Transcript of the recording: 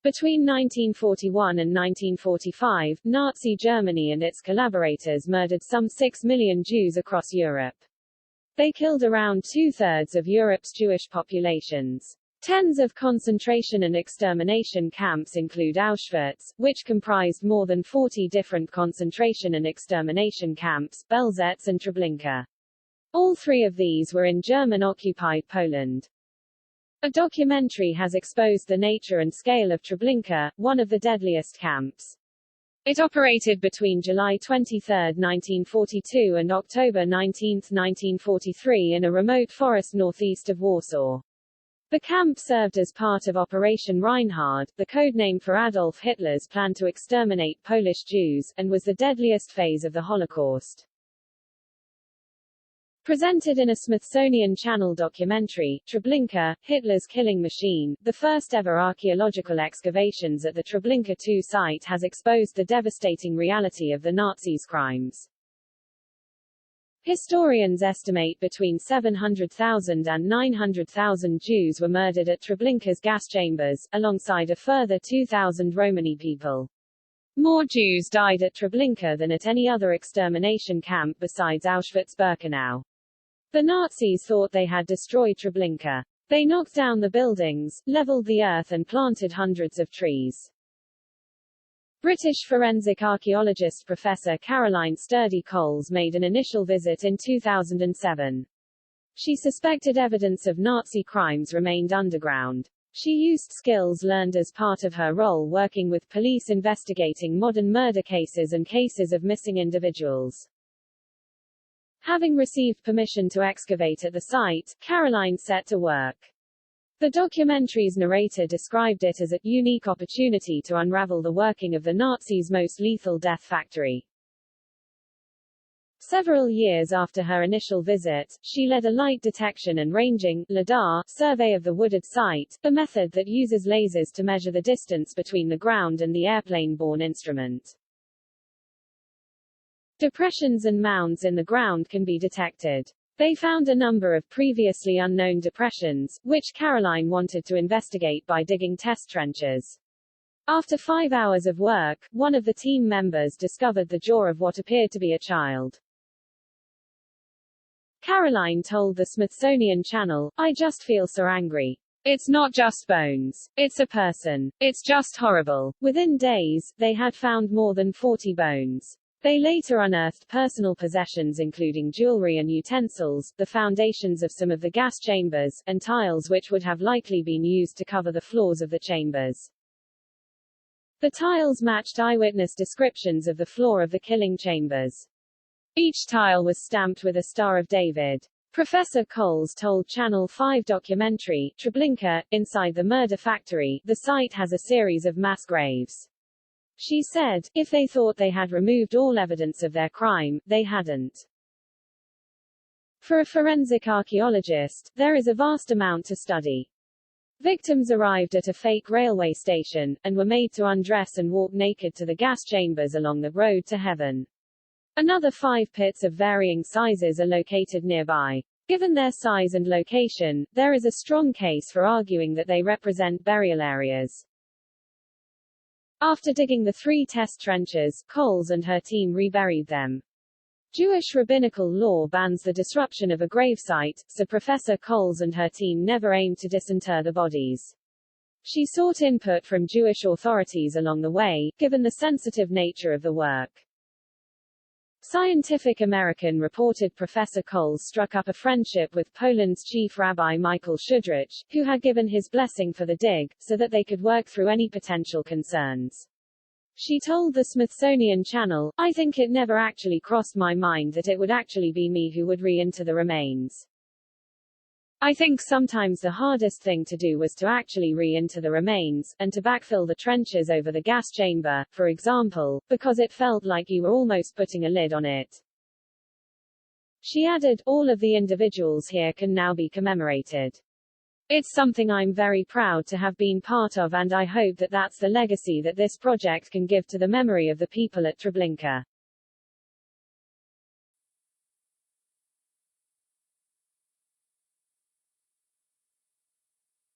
Between 1941 and 1945, Nazi Germany and its collaborators murdered some 6 million Jews across Europe. They killed around two-thirds of Europe's Jewish populations. Tens of concentration and extermination camps include Auschwitz, which comprised more than 40 different concentration and extermination camps, Belzec and Treblinka. All three of these were in German-occupied Poland. A documentary has exposed the nature and scale of Treblinka, one of the deadliest camps. It operated between July 23, 1942 and October 19, 1943 in a remote forest northeast of Warsaw. The camp served as part of Operation Reinhard, the codename for Adolf Hitler's plan to exterminate Polish Jews, and was the deadliest phase of the Holocaust. Presented in a Smithsonian Channel documentary, Treblinka, Hitler's Killing Machine, the first ever archaeological excavations at the Treblinka II site has exposed the devastating reality of the Nazis' crimes. Historians estimate between 700,000 and 900,000 Jews were murdered at Treblinka's gas chambers, alongside a further 2,000 Romani people. More Jews died at Treblinka than at any other extermination camp besides Auschwitz-Birkenau. The Nazis thought they had destroyed Treblinka. They knocked down the buildings, leveled the earth and planted hundreds of trees. British forensic archaeologist Professor Caroline Sturdy-Coles made an initial visit in 2007. She suspected evidence of Nazi crimes remained underground. She used skills learned as part of her role working with police investigating modern murder cases and cases of missing individuals. Having received permission to excavate at the site, Caroline set to work. The documentary's narrator described it as a unique opportunity to unravel the working of the Nazis' most lethal death factory. Several years after her initial visit, she led a light detection and ranging (LiDAR) survey of the wooded site, a method that uses lasers to measure the distance between the ground and the airplane-borne instrument. Depressions and mounds in the ground can be detected. They found a number of previously unknown depressions, which Caroline wanted to investigate by digging test trenches. After 5 hours of work, one of the team members discovered the jaw of what appeared to be a child. Caroline told the Smithsonian Channel, "I just feel so angry. It's not just bones. It's a person. It's just horrible." Within days, they had found more than 40 bones. They later unearthed personal possessions including jewelry and utensils, the foundations of some of the gas chambers, and tiles which would have likely been used to cover the floors of the chambers. The tiles matched eyewitness descriptions of the floor of the killing chambers. Each tile was stamped with a Star of David. Professor Coles told Channel 5 documentary, Treblinka, Inside the Murder Factory, the site has a series of mass graves. She said, if they thought they had removed all evidence of their crime, they hadn't. For a forensic archaeologist, there is a vast amount to study. Victims arrived at a fake railway station, and were made to undress and walk naked to the gas chambers along the road to heaven. Another 5 pits of varying sizes are located nearby. Given their size and location, there is a strong case for arguing that they represent burial areas. After digging the 3 test trenches, Coles and her team reburied them. Jewish rabbinical law bans the disruption of a gravesite, so Professor Coles and her team never aimed to disinter the bodies. She sought input from Jewish authorities along the way, given the sensitive nature of the work. Scientific American reported Professor Coles struck up a friendship with Poland's chief rabbi Michael Shudrich, who had given his blessing for the dig, so that they could work through any potential concerns. She told the Smithsonian Channel, "I think it never actually crossed my mind that it would actually be me who would re-inter the remains. I think sometimes the hardest thing to do was to actually re-inter the remains, and to backfill the trenches over the gas chamber, for example, because it felt like you were almost putting a lid on it." She added, "All of the individuals here can now be commemorated. It's something I'm very proud to have been part of, and I hope that that's the legacy that this project can give to the memory of the people at Treblinka."